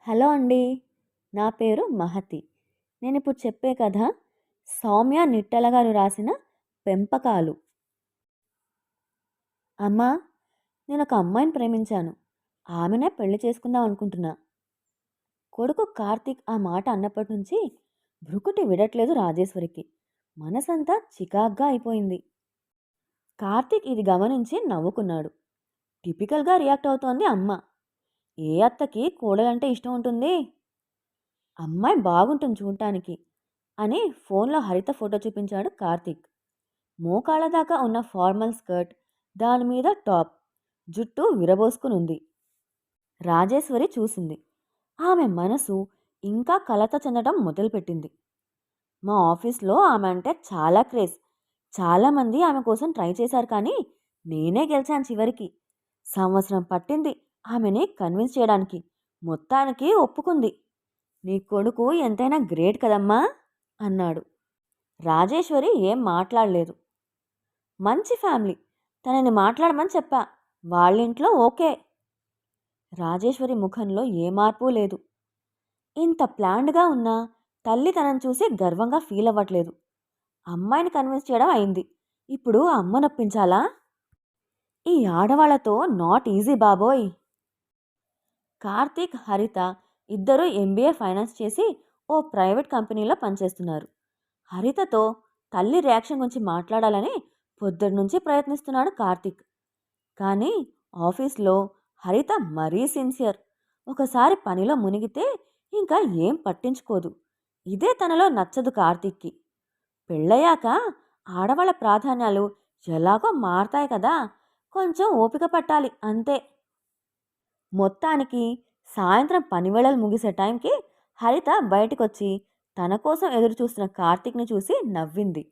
Hello అండి. నా పేరు మహతి. నేనిప్పుడు చెప్పే కథ సౌమ్య నిట్టెల గారు రాసిన 'పెంపకాలు'. అమ్మా! నేనొక అమ్మాయిని ప్రేమించాను. ఆమెనే పెళ్లి చేసుకుందాం అనుకుంటున్నా. కొడుకు కార్తీక్ ఆ మాట అన్నప్పటి నుంచి భృకుటి విడట్లేదు రాజేశ్వరికి. మనసంతా చికాగ్గా అయిపోయింది. కార్తీక్ ఇది గమనించి నవ్వుకున్నాడు. టిపికల్‌గా రియాక్ట్ అవుతోంది అమ్మ. ఏ అత్తకి కోడలంటే ఇష్టం ఉంటుంది? అమ్మాయి బాగుంటుంది చూడటానికి అని ఫోన్లో హరిత ఫోటో చూపించాడు కార్తీక్. మోకాళ్ళ దాకా ఉన్న ఫార్మల్ స్కర్ట్, దానిమీద టాప్, జుట్టు విరబోసుకునుంది. రాజేశ్వరి చూసింది. ఆమె మనసు ఇంకా కలత చెందడం మొదలుపెట్టింది. మా ఆఫీస్లో ఆమె అంటే చాలా క్రేజ్. చాలామంది ఆమె కోసం ట్రై చేశారు, కానీ నేనే గెలిచాను చివరికి. సంవత్సరం పట్టింది ఆమెని కన్విన్స్ చేయడానికి. మొత్తానికి ఒప్పుకుంది. నీ కొడుకు ఎంతైనా గ్రేట్ కదమ్మా అన్నాడు. రాజేశ్వరి ఏం మాట్లాడలేదు. మంచి ఫ్యామిలీ, తనని మాట్లాడమని చెప్పా. వాళ్ళింట్లో ఓకే. రాజేశ్వరి ముఖంలో ఏ మార్పు లేదు. ఇంత ప్లాన్డ్గా ఉన్నా తల్లి తనని చూసి గర్వంగా ఫీల్ అవ్వట్లేదు. అమ్మాయిని కన్విన్స్ చేయడం అయింది. ఇప్పుడు అమ్మనొప్పించాలా? ఈ ఆడవాళ్లతో నాట్ ఈజీ బాబోయ్. కార్తీక్, హరిత ఇద్దరూ ఎంబీఏ ఫైనాన్స్ చేసి ఓ ప్రైవేట్ కంపెనీలో పనిచేస్తున్నారు. హరితతో తల్లి రియాక్షన్ గురించి మాట్లాడాలని పొద్దున్నుంచి ప్రయత్నిస్తున్నాడు కార్తీక్. కానీ ఆఫీస్లో హరిత మరీ సిన్సియర్. ఒకసారి పనిలో మునిగితే ఇంకా ఏం పట్టించుకోదు. ఇదే తనలో నచ్చదు కార్తీక్కి. పెళ్ళయ్యాక ఆడవాళ్ళ ప్రాధాన్యాలు ఎలాగో మారతాయి కదా, కొంచెం ఓపిక పట్టాలి అంతే. మొత్తానికి సాయంత్రం పనివేళలు ముగిసే టైంకి హరిత బయటకొచ్చి తన కోసం ఎదురు చూస్తున్న కార్తీక్ని చూసి నవ్వింది.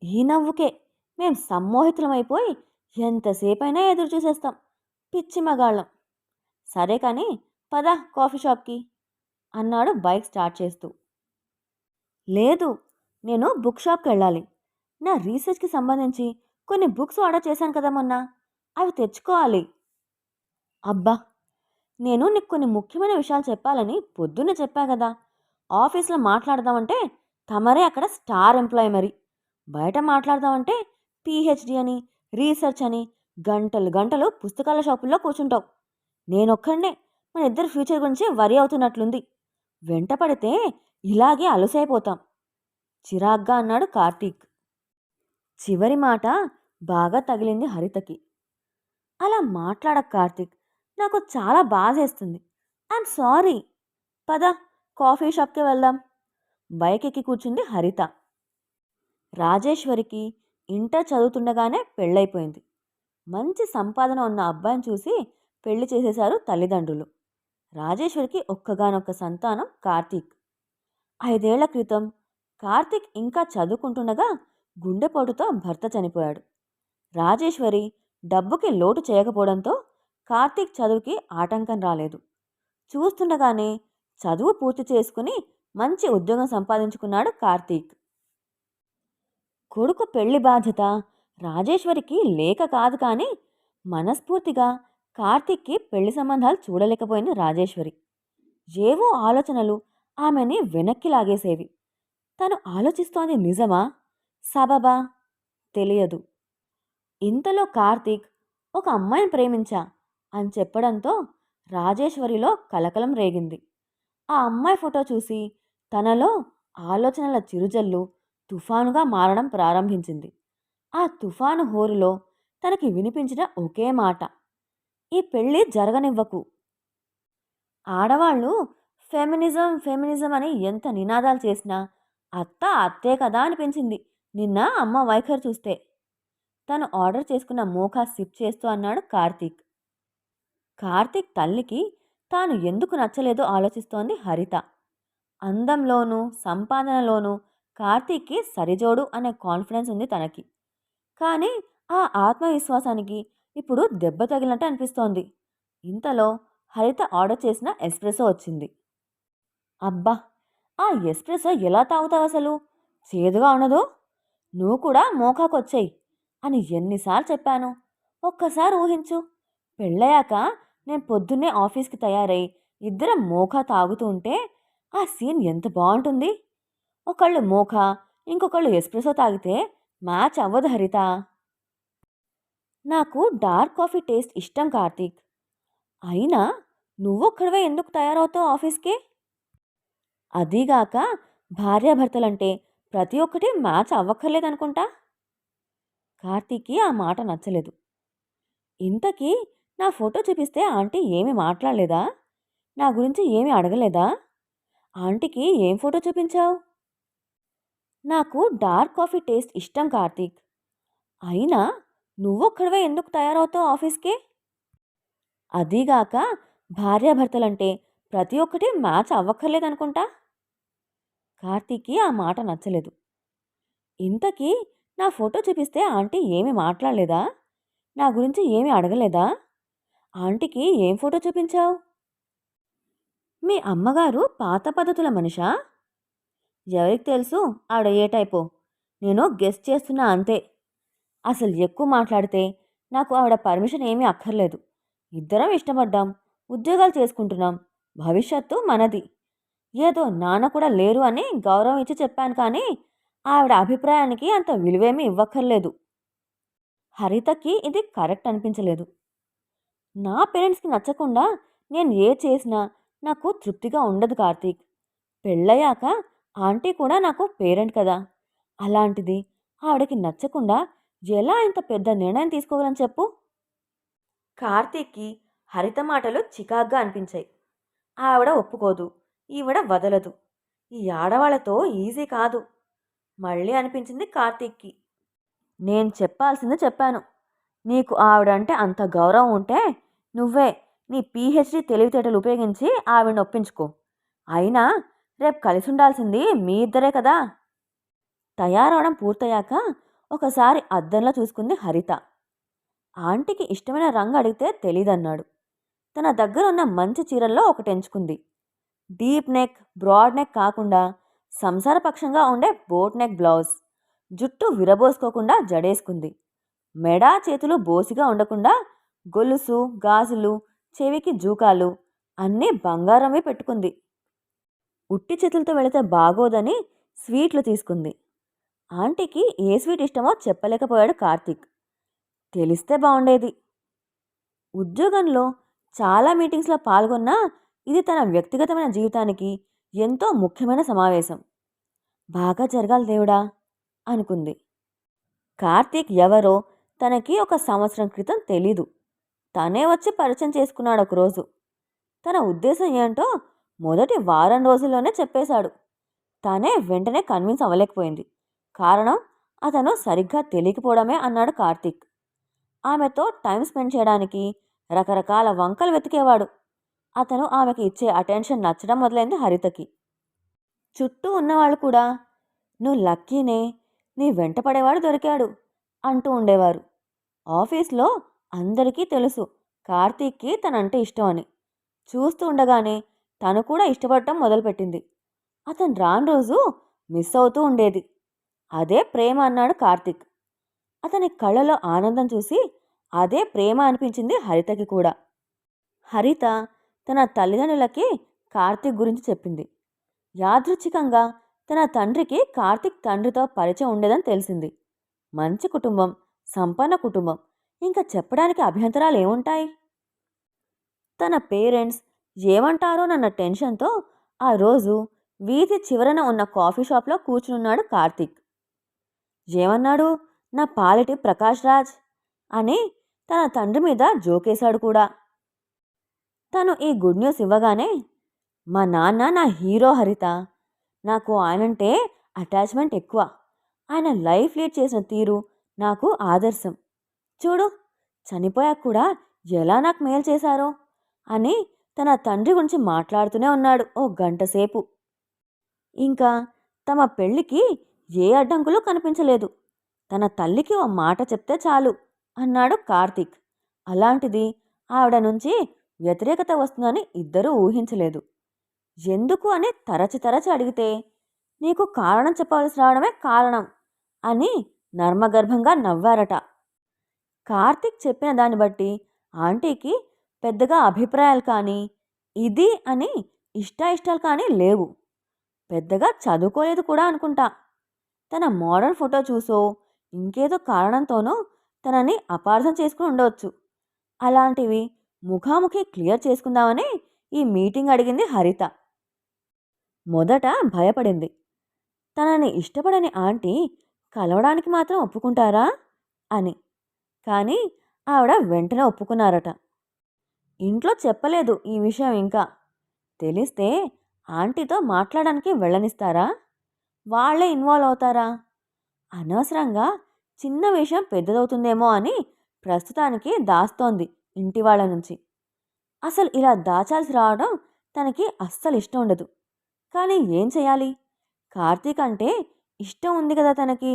ఈ నవ్వుకే మేం సమ్మోహితులమైపోయి ఎంతసేపైనా ఎదురు చూసేస్తాం. పిచ్చి మగాళ్ళం. సరే కానీ పద కాఫీ షాప్కి అన్నాడు బైక్ స్టార్ట్ చేస్తూ. లేదు, నేను బుక్ షాప్కి వెళ్ళాలి. నా రీసెర్చ్కి సంబంధించి కొన్ని బుక్స్ ఆర్డర్ చేశాను కదా మొన్న, అవి తెచ్చుకోవాలి. అబ్బా, నేను నీకు కొన్ని ముఖ్యమైన విషయాలు చెప్పాలని పొద్దున్నే చెప్పా కదా. ఆఫీస్లో మాట్లాడదామంటే తమరే అక్కడ స్టార్ ఎంప్లాయ్, మరి బయట మాట్లాడదామంటే పీహెచ్డీ అని, రీసెర్చ్ అని గంటలు గంటలు పుస్తకాల షాపుల్లో కూర్చుంటావు. నేనొక్కడనే మన ఇద్దరు ఫ్యూచర్ గురించి వరి అవుతున్నట్లుంది. వెంట పడితే ఇలాగే అలుసైపోతాం చిరాగ్గా అన్నాడు కార్తీక్. చివరి మాట బాగా తగిలింది హరితకి. అలా మాట్లాడక కార్తీక్, నాకు చాలా బాధేస్తుంది. I'm sorry. పద కాఫీ షాప్కి వెళ్దాం. బైక్ ఎక్కి కూర్చుంది హరిత. రాజేశ్వరికి ఇంటర్ చదువుతుండగానే పెళ్ళైపోయింది. మంచి సంపాదన ఉన్న అబ్బాయిని చూసి పెళ్లి చేసేశారు తల్లిదండ్రులు. రాజేశ్వరికి ఒక్కగానొక్క సంతానం కార్తీక్. 5 ఏళ్ల క్రితం కార్తీక్ ఇంకా చదువుకుంటుండగా గుండెపోటుతో భర్త చనిపోయాడు. రాజేశ్వరి డబ్బుకి లోటు చేయకపోవడంతో కార్తీక్ చదువుకి ఆటంకం రాలేదు. చూస్తుండగానే చదువు పూర్తి చేసుకుని మంచి ఉద్యోగం సంపాదించుకున్నాడు కార్తీక్. కొడుకు పెళ్లి బాధ్యత రాజేశ్వరికి లేక కాదు, కానీ మనస్ఫూర్తిగా కార్తీక్కి పెళ్లి సంబంధాలు చూడలేకపోయింది రాజేశ్వరి. ఏవో ఆలోచనలు ఆమెని వెనక్కి లాగేసేవి. తను ఆలోచిస్తోంది నిజమా, సబబా తెలియదు. ఇంతలో కార్తీక్ ఒక అమ్మాయిని ప్రేమించా అని చెప్పడంతో రాజేశ్వరిలో కలకలం రేగింది. ఆ అమ్మాయి ఫోటో చూసి తనలో ఆలోచనల చిరుజల్లు తుఫానుగా మారడం ప్రారంభించింది. ఆ తుఫాను హోరులో తనకి వినిపించిన ఒకే మాట, ఈ పెళ్ళి జరగనివ్వకు. ఆడవాళ్ళు ఫెమినిజం ఫెమినిజం అని ఎంత నినాదాలు చేసినా అత్త అత్తే కదా అనిపించింది నిన్న అమ్మ వైఖరి చూస్తే. తను ఆర్డర్ చేసుకున్న మోఖా సిప్ చేస్తూ అన్నాడు కార్తీక్. కార్తీక్ తల్లికి తాను ఎందుకు నచ్చలేదో ఆలోచిస్తోంది హరిత. అందంలోనూ సంపాదనలోనూ కార్తీక్కి సరిజోడు అనే కాన్ఫిడెన్స్ ఉంది తనకి. కానీ ఆ ఆత్మవిశ్వాసానికి ఇప్పుడు దెబ్బ తగిలినట్టు అనిపిస్తోంది. ఇంతలో హరిత ఆర్డర్ చేసిన ఎస్ప్రెసో వచ్చింది. అబ్బా, ఆ ఎస్ప్రెసో ఎలా తాగుతావు అసలు? చేదుగా ఉండదు. నువ్వు కూడా మోకాకొచ్చేయి అని ఎన్నిసార్లు చెప్పాను. ఒక్కసారి ఊహించు, పెళ్ళయ్యాక నేను పొద్దున్నే ఆఫీస్కి తయారై ఇద్దరం మోఖా తాగుతూ ఉంటే ఆ సీన్ ఎంత బాగుంటుంది. ఒకళ్ళు మోఖా, ఇంకొకళ్ళు ఎస్ప్రెసో తాగితే మ్యాచ్ అవ్వదు హరిత. నాకు డార్క్ కాఫీ టేస్ట్ ఇష్టం కార్తీక్. అయినా నువ్వొక్కడివే ఎందుకు తయారవుతావు ఆఫీస్కి? అదీగాక భార్యాభర్తలంటే ప్రతి ఒక్కటి మ్యాచ్ అవ్వక్కర్లేదనుకుంటా. కార్తీక్కి ఆ మాట నచ్చలేదు. ఇంతకీ నా ఫోటో చూపిస్తే ఆంటీ ఏమీ మాట్లాడలేదా? నా గురించి ఏమీ అడగలేదా? ఆంటీకి ఏం ఫోటో చూపించావు? నాకు డార్క్ కాఫీ టేస్ట్ ఇష్టం కార్తీక్. అయినా నువ్వొక్కడివే ఎందుకు తయారవుతావు ఆఫీస్కి? అదీగాక భార్యాభర్తలంటే ప్రతి ఒక్కటి మ్యాచ్ అవ్వక్కర్లేదనుకుంటా. కార్తీక్కి ఆ మాట నచ్చలేదు. ఇంతకీ నా ఫోటో చూపిస్తే ఆంటీ ఏమీ మాట్లాడలేదా? నా గురించి ఏమీ అడగలేదా? ఆంటీకి ఏం ఫోటో చూపించావు? మీ అమ్మగారు పాత పద్ధతుల మనిషా? ఎవరికి తెలుసు ఆవిడ ఏ టైపో. నేను గెస్ చేస్తున్నా అంతే. అసలు ఎక్కువ మాట్లాడితే నాకు ఆవిడ పర్మిషన్ ఏమీ అక్కర్లేదు. ఇద్దరం ఇష్టపడ్డాం, ఉద్యోగాలు చేసుకుంటున్నాం, భవిష్యత్తు మనది. ఏదో నాన్న కూడా లేరు అని గౌరవం ఇచ్చి చెప్పాను కానీ ఆవిడ అభిప్రాయానికి అంత విలువేమీ ఇవ్వక్కర్లేదు. హరితకి ఇది కరెక్ట్ అనిపించలేదు. నా పేరెంట్స్కి నచ్చకుండా నేను ఏ చేసినా నాకు తృప్తిగా ఉండదు కార్తీక్. పెళ్ళయ్యాక ఆంటీ కూడా నాకు పేరెంట్ కదా. అలాంటిది ఆవిడకి నచ్చకుండా ఎలా ఇంత పెద్ద నిర్ణయం తీసుకోగలని చెప్పు? కార్తీక్కి హరిత మాటలు చికాగ్గా అనిపించాయి. ఆవిడ ఒప్పుకోదు, ఈవిడ వదలదు. ఈ ఆడవాళ్లతో ఈజీ కాదు. మళ్ళీ అనిపించింది కార్తీక్కి. నేను చెప్పాల్సింది చెప్పాను. నీకు ఆవిడంటే అంత గౌరవం ఉంటే నువ్వే నీ పీహెచ్డీ తెలివితేటలు ఉపయోగించి ఆవిడని ఒప్పించుకో. అయినా రేపు కలిసి ఉండాల్సింది మీ ఇద్దరే కదా. తయారవడం పూర్తయ్యాక ఒకసారి అద్దంలో చూసుకుంది హరిత. ఆంటీకి ఇష్టమైన రంగు అడిగితే తెలీదన్నాడు. తన దగ్గర ఉన్న మంచి చీరల్లో ఒకటి ఎంచుకుంది. డీప్ నెక్, బ్రాడ్ నెక్ కాకుండా సంసారపక్షంగా ఉండే బోట్ నెక్ బ్లౌజ్. జుట్టు విరబోసుకోకుండా జడేసుకుంది. మెడ చేతులు బోసిగా ఉండకుండా గొలుసు, గాజులు, చెవికి జూకాలు అన్నీ బంగారమే పెట్టుకుంది. ఉట్టి చేతులతో వెళితే బాగోదని స్వీట్లు తీసుకుంది. ఆంటీకి ఏ స్వీట్ ఇష్టమో చెప్పలేకపోయాడు కార్తీక్. తెలిస్తే బాగుండేది. ఉద్యోగంలో చాలా మీటింగ్స్లో పాల్గొన్నా ఇది తన వ్యక్తిగతమైన జీవితానికి ఎంతో ముఖ్యమైన సమావేశం. బాగా జరగాలి దేవుడా అనుకుంది. కార్తీక్ ఎవరో తనకి 1 సంవత్సరం క్రితం తెలీదు. తనే వచ్చి పరిచయం చేసుకున్నాడు ఒకరోజు. తన ఉద్దేశం ఏంటో మొదటి వారం రోజుల్లోనే చెప్పేశాడు. తనే వెంటనే కన్విన్స్ అవ్వలేకపోయింది. కారణం అతను సరిగ్గా తెలియకపోవడమే అన్నాడు కార్తీక్. ఆమెతో టైం స్పెండ్ చేయడానికి రకరకాల వంకలు వెతికేవాడు. అతను ఆమెకి ఇచ్చే అటెన్షన్ నచ్చడం మొదలైంది హరితకి. చుట్టూ ఉన్నవాళ్ళు కూడా నువ్వు లక్కీనే, నీ వెంట పడేవాడు దొరికాడు అంటూ ఉండేవారు. ఆఫీస్లో అందరికీ తెలుసు కార్తీక్కి తనంటే ఇష్టం అని. చూస్తూ ఉండగానే తను కూడా ఇష్టపడటం మొదలుపెట్టింది. అతను రాని రోజు మిస్ అవుతూ ఉండేది. అదే ప్రేమ అన్నాడు కార్తీక్. అతని కళ్ళలో ఆనందం చూసి అదే ప్రేమ అనిపించింది హరితకి కూడా. హరిత తన తల్లిదండ్రులకి కార్తీక్ గురించి చెప్పింది. యాదృచ్ఛికంగా తన తండ్రికి కార్తీక్ తండ్రితో పరిచయం ఉండేదని తెలిసింది. మంచి కుటుంబం, సంపన్న కుటుంబం, ఇంకా చెప్పడానికి అభ్యంతరాలు ఏముంటాయి? తన పేరెంట్స్ ఏమంటారోనన్న టెన్షన్తో ఆ రోజు వీధి చివరన ఉన్న కాఫీ షాప్లో కూర్చునున్నాడు కార్తీక్. ఏమన్నాడు? నా పాలిటి ప్రకాష్ రాజ్ అని తన తండ్రి మీద జోకేశాడు కూడా. తను ఈ గుడ్ న్యూస్ ఇవ్వగానే, మా నాన్న నా హీరో హరిత. నాకు ఆయనంటే అటాచ్మెంట్ ఎక్కువ. ఆయన లైఫ్ లీడ్ చేసిన తీరు నాకు ఆదర్శం. చూడు, చనిపోయాక కూడా ఎలా నాకు మేలు చేశారో అని తన తండ్రి గురించి మాట్లాడుతూనే ఉన్నాడు 1 గంట సేపు. ఇంకా తమ పెళ్ళికి ఏ అడ్డంకులు కనిపించలేదు. తన తల్లికి 1 మాట చెప్తే చాలు అన్నాడు కార్తీక్. అలాంటిది ఆవిడ నుంచి వ్యతిరేకత వస్తుందని ఇద్దరూ ఊహించలేదు. ఎందుకు అని తరచి అడిగితే నీకు కారణం చెప్పవలసి రావడమే కారణం అని నర్మగర్భంగా నవ్వారట. కార్తీక్ చెప్పిన దాన్ని బట్టి ఆంటీకి పెద్దగా అభిప్రాయాలు కానీ ఇది అని ఇష్టాలు కానీ లేవు. పెద్దగా చదువుకోలేదు కూడా అనుకుంటా. తన మోడర్న్ ఫోటో చూసో ఇంకేదో కారణంతోనో తనని అపార్థం చేసుకుని ఉండవచ్చు. అలాంటివి ముఖాముఖి క్లియర్ చేసుకుందామని ఈ మీటింగ్ అడిగింది హరిత. మొదట భయపడింది. తనని ఇష్టపడని ఆంటీ కలవడానికి మాత్రం ఒప్పుకుంటారా అని. కానీ ఆవిడ వెంటనే ఒప్పుకున్నారట. ఇంట్లో చెప్పలేదు ఈ విషయం ఇంకా. తెలిస్తే ఆంటీతో మాట్లాడడానికి వెళ్ళనిస్తారా? వాళ్ళే ఇన్వాల్వ్ అవుతారా? అనవసరంగా చిన్న విషయం పెద్దదవుతుందేమో అని ప్రస్తుతానికి దాస్తోంది ఇంటి వాళ్ళ నుంచి. అసలు ఇలా దాచాల్సి రావడం తనకి అస్సలు ఇష్టం ఉండదు. కానీ ఏం చేయాలి? కార్తీక్ అంటే ఇష్టం ఉంది కదా తనకి.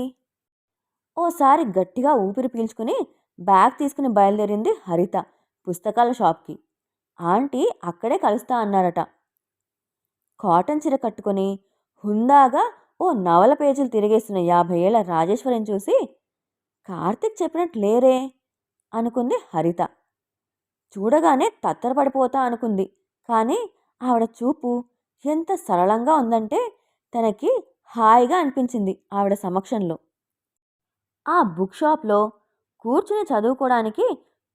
ఓసారి గట్టిగా ఊపిరి పీల్చుకుని బ్యాగ్ తీసుకుని బయలుదేరింది హరిత పుస్తకాల షాప్కి. ఆంటీ అక్కడే కలుస్తా అన్నారట. కాటన్ చీర కట్టుకుని హుందాగా ఓ నవల పేజీలు తిరిగేస్తున్న 50 ఏళ్ల రాజేశ్వరిని చూసి కార్తీక్ చెప్పినట్టు లేరే అనుకుంది హరిత. చూడగానే తత్తరపడిపోతా అనుకుంది. కానీ ఆవిడ చూపు ఎంత సరళంగా ఉందంటే తనకి హాయిగా అనిపించింది ఆవిడ సమక్షంలో. ఆ బుక్ షాప్లో కూర్చుని చదువుకోవడానికి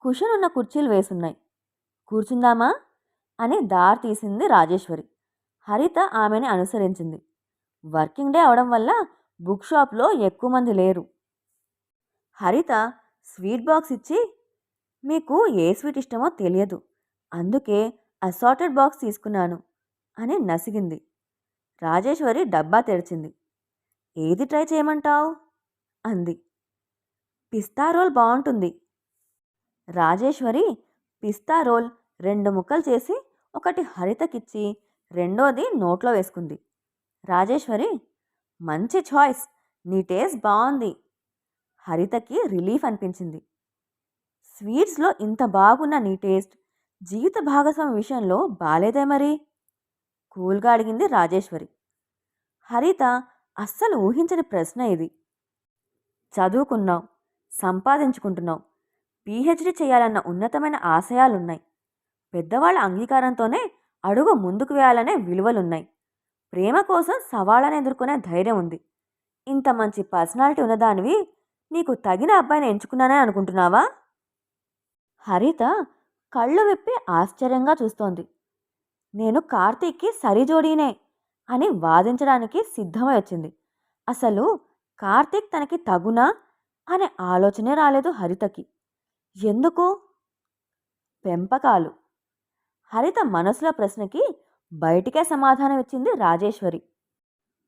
కుషన్ ఉన్న కుర్చీలు వేసున్నాయి. కూర్చుందామా అని దారి తీసింది రాజేశ్వరి. హరిత ఆమెని అనుసరించింది. వర్కింగ్ డే అవడం వల్ల బుక్ షాప్లో ఎక్కువ మంది లేరు. హరిత స్వీట్ బాక్స్ ఇచ్చి, మీకు ఏ స్వీట్ ఇష్టమో తెలియదు, అందుకే అసార్టెడ్ బాక్స్ తీసుకున్నాను అని నసిగింది. రాజేశ్వరి డబ్బా తెరిచింది. ఏది ట్రై చేయమంటావు అంది. పిస్తా రోల్ బాగుంటుంది. రాజేశ్వరి పిస్తా రోల్ 2 ముక్కలు చేసి ఒకటి హరితకిచ్చి రెండోది నోట్లో వేసుకుంది. రాజేశ్వరి, మంచి చాయిస్, నీ టేస్ట్ బాగుంది. హరితకి రిలీఫ్ అనిపించింది. స్వీట్స్లో ఇంత బాగున్న నీ టేస్ట్ జీవిత భాగస్వామి విషయంలో బాలేదే మరి? కూల్గా అడిగింది రాజేశ్వరి. హరిత అస్సలు ఊహించని ప్రశ్న ఇది. చదువుకున్నావు, సంపాదించుకుంటున్నావు, పీహెచ్డీ చేయాలన్న ఉన్నతమైన ఆశయాలున్నాయి. పెద్దవాళ్ళ అంగీకారంతోనే అడుగు ముందుకు వేయాలనే విలువలున్నాయి. ప్రేమ కోసం సవాళ్ళని ఎదుర్కొనే ధైర్యం ఉంది. ఇంత మంచి పర్సనాలిటీ ఉన్నదానివి నీకు తగిన అబ్బాయిని ఎంచుకున్నానే అనుకుంటున్నావా? హరిత కళ్ళు విప్పి ఆశ్చర్యంగా చూస్తోంది. నేను కార్తీక్కి సరిజోడీనే అని వాదించడానికి సిద్ధమై వచ్చింది. అసలు కార్తీక్ తనకి తగునా అనే ఆలోచనే రాలేదు హరితకి. ఎందుకు? పెంపకాలు. హరిత మనసులో ప్రశ్నకి బయటికే సమాధానం ఇచ్చింది రాజేశ్వరి.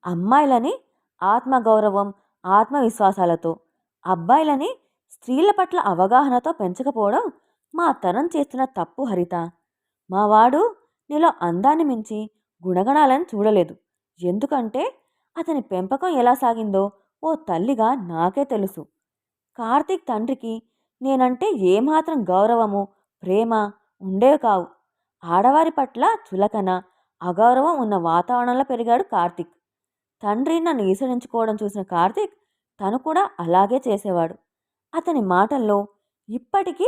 అమ్మాయిలని ఆత్మగౌరవం, ఆత్మవిశ్వాసాలతో, అబ్బాయిలని స్త్రీల పట్ల అవగాహనతో పెంచకపోవడం మా తరం చేస్తున్న తప్పు హరిత. మావాడు నీలో అందాన్ని మించి గుణగణాలను చూడలేదు. ఎందుకంటే అతని పెంపకం ఎలా సాగిందో ఓ తల్లిగా నాకే తెలుసు. కార్తీక్ తండ్రికి నేనంటే ఏమాత్రం గౌరవము, ప్రేమ ఉండేవి కావు. ఆడవారి పట్ల చులకన, అగౌరవం ఉన్న వాతావరణంలో పెరిగాడు కార్తీక్. తండ్రి నన్ను ఈసడించుకోవడం చూసిన కార్తీక్ తను కూడా అలాగే చేసేవాడు. అతని మాటల్లో ఇప్పటికీ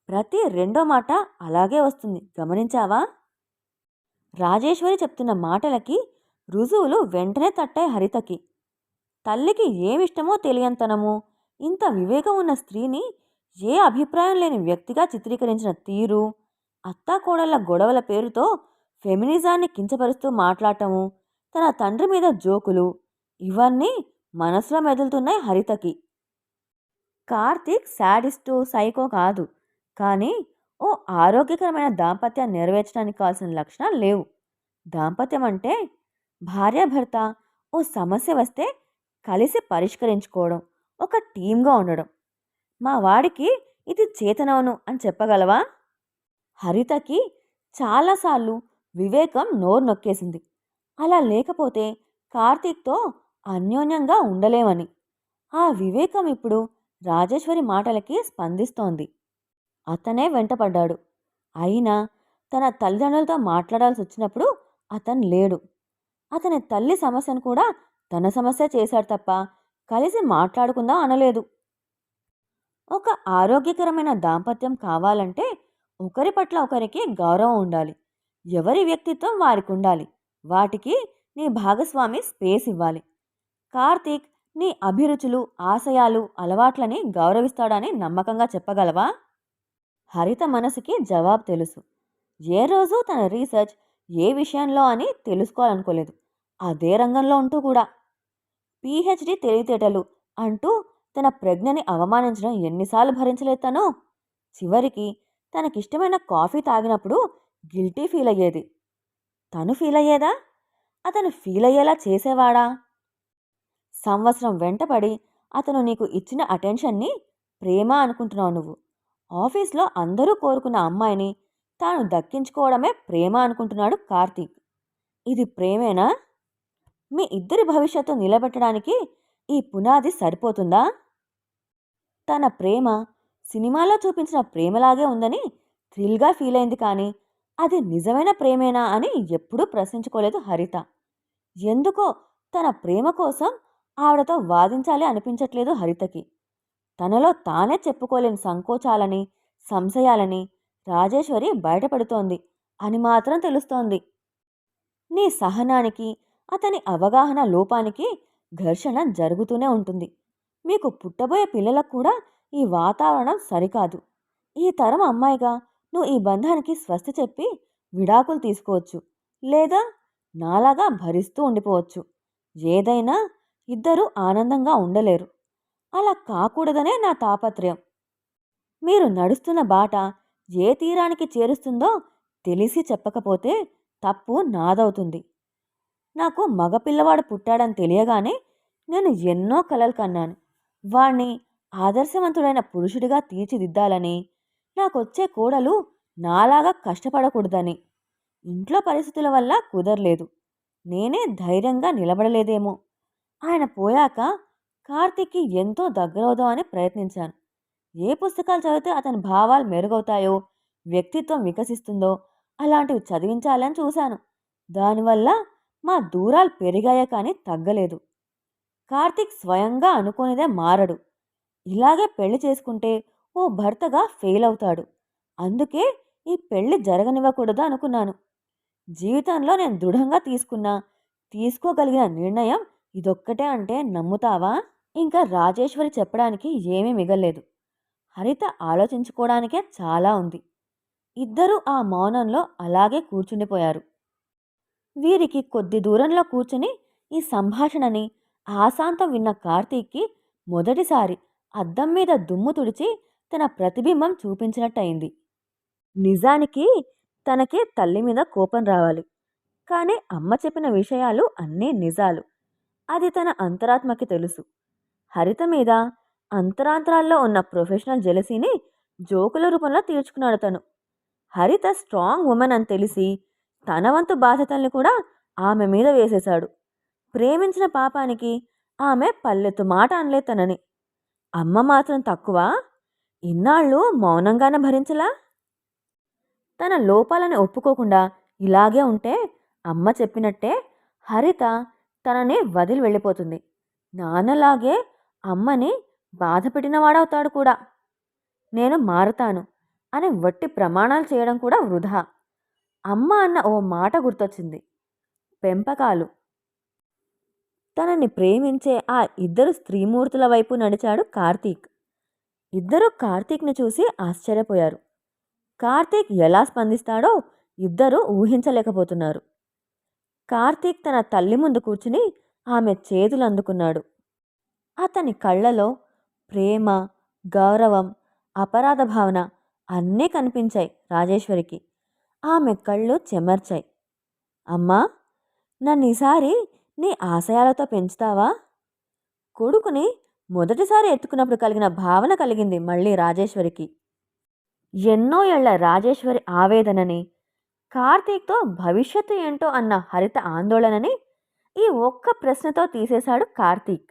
ప్రతి రెండో మాట అలాగే వస్తుంది, గమనించావా? రాజేశ్వరి చెప్తున్న మాటలకి రుజువులు వెంటనే తట్టాయి హరితకి. తల్లికి ఏమిష్టమో తెలియంతనము, ఇంత వివేకం ఉన్న స్త్రీని ఏ అభిప్రాయం లేని వ్యక్తిగా చిత్రీకరించిన తీరు, అత్తాకోడళ్ల గొడవల పేరుతో ఫెమినిజాన్ని కించపరుస్తూ మాట్లాడటము, తన తండ్రి మీద జోకులు, ఇవన్నీ మనసులో మెదులుతున్నాయి హరితకి. కార్తీక్ శాడిస్టు, సైకో కాదు. కానీ ఓ ఆరోగ్యకరమైన దాంపత్యాన్ని నెరవేర్చడానికి కావాల్సిన లక్షణాలు లేవు. దాంపత్యం అంటే భార్యాభర్త ఓ సమస్య వస్తే కలిసి పరిష్కరించుకోవడం, ఒక టీమ్గా ఉండడం. మా వాడికి ఇది చేతనవును అని చెప్పగలవా? హరితకి చాలాసార్లు వివేకం నోరు నొక్కేసింది. అలా లేకపోతే కార్తీక్తో అన్యోన్యంగా ఉండలేమని. ఆ వివేకం ఇప్పుడు రాజేశ్వరి మాటలకి స్పందిస్తోంది. అతనే వెంటపడ్డాడు. అయినా తన తల్లిదండ్రులతో మాట్లాడాల్సి వచ్చినప్పుడు అతను లేడు. అతని తల్లి సమస్యను కూడా తన సమస్య చేశాడు తప్ప కలిసి మాట్లాడుకుందాం అనలేదు. ఒక ఆరోగ్యకరమైన దాంపత్యం కావాలంటే ఒకరి పట్ల ఒకరికి గౌరవం ఉండాలి. ఎవరి వ్యక్తిత్వం వారికి ఉండాలి. వాటికి నీ భాగస్వామి స్పేస్ ఇవ్వాలి. కార్తీక్ నీ అభిరుచులు, ఆశయాలు, అలవాట్లని గౌరవిస్తాడని నమ్మకంగా చెప్పగలవా? హరిత మనసుకి జవాబు తెలుసు. ఏ రోజు తన రీసెర్చ్ ఏ విషయంలో అని తెలుసుకోవాలనుకోలేదు. అదే రంగంలో ఉంటూ కూడా పీహెచ్డీ తెలివితేటలు అంటూ తన ప్రజ్ఞని అవమానించడం ఎన్నిసార్లు భరించలేదు తను. చివరికి తనకిష్టమైన కాఫీ తాగినప్పుడు గిల్టీ ఫీల్ అయ్యేది. తను ఫీల్ అయ్యేదా? అతను ఫీల్ అయ్యేలా చేసేవాడా? సంవత్సరం వెంటపడి అతను నీకు ఇచ్చిన అటెన్షన్ని ప్రేమ అనుకుంటున్నావు నువ్వు. ఆఫీస్లో అందరూ కోరుకున్న అమ్మాయిని తాను దక్కించుకోవడమే ప్రేమ అనుకుంటున్నాడు కార్తీక్. ఇది ప్రేమేనా? మీ ఇద్దరి భవిష్యత్తు నిలబెట్టడానికి ఈ పునాది సరిపోతుందా? తన ప్రేమ సినిమాలో చూపించిన ప్రేమలాగే ఉందని థ్రిల్గా ఫీల్ అయింది, కానీ అది నిజమైన ప్రేమేనా అని ఎప్పుడూ ప్రశ్నించుకోలేదు హరిత. ఎందుకో తన ప్రేమ కోసం ఆవిడతో వాదించాలి అనిపించట్లేదు హరితకి. తనలో తానే చెప్పుకోలేని సంకోచాలని, సంశయాలని రాజేశ్వరి బయటపడుతోంది అని మాత్రం తెలుస్తోంది. నీ సహనానికి, అతని అవగాహన లోపానికి ఘర్షణ జరుగుతూనే ఉంటుంది. మీకు పుట్టబోయే పిల్లలకు కూడా ఈ వాతావరణం సరికాదు. ఈ తరం అమ్మాయిగా నువ్వు ఈ బంధానికి స్వస్తి చెప్పి విడాకులు తీసుకోవచ్చు, లేదా నాలాగా భరిస్తూ ఉండిపోవచ్చు. ఏదైనా ఇద్దరూ ఆనందంగా ఉండలేరు. అలా కాకూడదనే నా తాపత్రయం. మీరు నడుస్తున్న బాట ఏ తీరానికి చేరుస్తుందో తెలిసి చెప్పకపోతే తప్పు నాదవుతుంది. నాకు మగపిల్లవాడు పుట్టాడని తెలియగానే నేను ఎన్నో కలలు కన్నాను. వాణ్ణి ఆదర్శవంతుడైన పురుషుడిగా తీర్చిదిద్దాలని, నాకొచ్చే కోడలు నాలాగా కష్టపడకూడదని. ఇంట్లో పరిస్థితుల వల్ల కుదరలేదు. నేనే ధైర్యంగా నిలబడలేదేమో. ఆయన పోయాక కార్తీక్కి ఎంతో దగ్గరవుదామని ప్రయత్నించాను. ఏ పుస్తకాలు చదివితే అతని భావాలు మెరుగవుతాయో, వ్యక్తిత్వం వికసిస్తుందో అలాంటివి చదివించాలని చూశాను. దానివల్ల మా దూరాలు పెరిగాయే కానీ తగ్గలేదు. కార్తీక్ స్వయంగా అనుకోనిదే మారడు. ఇలాగే పెళ్లి చేసుకుంటే ఓ భర్తగా ఫెయిల్ అవుతాడు. అందుకే ఈ పెళ్లి జరగనివ్వకూడదు అనుకున్నాను. జీవితంలో నేను దృఢంగా తీసుకోగలిగిన నిర్ణయం ఇదొక్కటే అంటే నమ్ముతావా? ఇంకా రాజేశ్వరి చెప్పడానికి ఏమీ మిగల్లేదు. హరిత ఆలోచించుకోవడానికే చాలా ఉంది. ఇద్దరూ ఆ మౌనంలో అలాగే కూర్చుండిపోయారు. వీరికి కొద్ది దూరంలో కూర్చుని ఈ సంభాషణని ఆశాంతం విన్న కార్తీక్కి మొదటిసారి అద్దం మీద దుమ్ము తుడిచి తన ప్రతిబింబం చూపించినట్టయింది. నిజానికి తనకి తల్లి మీద కోపం రావాలి, కానీ అమ్మ చెప్పిన విషయాలు అన్నీ నిజాలు. అది తన అంతరాత్మకి తెలుసు. హరిత మీద అంతరాంతరాల్లో ఉన్న ప్రొఫెషనల్ జెలసీని జోకుల రూపంలో తీర్చుకున్నాడు తను. హరిత స్ట్రాంగ్ ఉమెన్ అని తెలిసి తన వంతు బాధ్యతల్ని కూడా ఆమె మీద వేసేశాడు. ప్రేమించిన పాపానికి ఆమె పల్లెత్తు మాట అనలే తనని. అమ్మ మాత్రం తక్కువ? ఇన్నాళ్ళు మౌనంగానే భరించలా? తన లోపాలని ఒప్పుకోకుండా ఇలాగే ఉంటే అమ్మ చెప్పినట్టే హరిత తనని వదిలి వెళ్ళిపోతుంది. నాన్నలాగే అమ్మని బాధ పెట్టినవాడవుతాడు కూడా. నేను మారతాను అని వట్టి ప్రమాణాలు చేయడం కూడా వృధా. అమ్మ అన్న ఓ మాట గుర్తొచ్చింది, పెంపకాలు. తనని ప్రేమించే ఆ ఇద్దరు స్త్రీమూర్తుల వైపు నడిచాడు కార్తీక్. ఇద్దరూ కార్తీక్ని చూసి ఆశ్చర్యపోయారు. కార్తీక్ ఎలా స్పందిస్తాడో ఇద్దరూ ఊహించలేకపోతున్నారు. కార్తీక్ తన తల్లి ముందు కూర్చుని ఆమె చేతులు అందుకున్నాడు. అతని కళ్ళలో ప్రేమ, గౌరవం, అపరాధ భావన అన్నీ కనిపించాయి రాజేశ్వరికి. ఆమె కళ్ళు చెమర్చాయి. అమ్మా, నన్ను ఈసారి నీ ఆశయాలతో పెంచుతావా? కొడుకుని మొదటిసారి ఎత్తుకున్నప్పుడు కలిగిన భావన కలిగింది మళ్ళీ రాజేశ్వరికి. ఎన్నో ఏళ్ల రాజేశ్వరి ఆవేదనని, కార్తీక్తో భవిష్యత్తు ఏంటో అన్న హరిత ఆందోళనని ఈ ఒక్క ప్రశ్నతో తీసేశాడు కార్తీక్.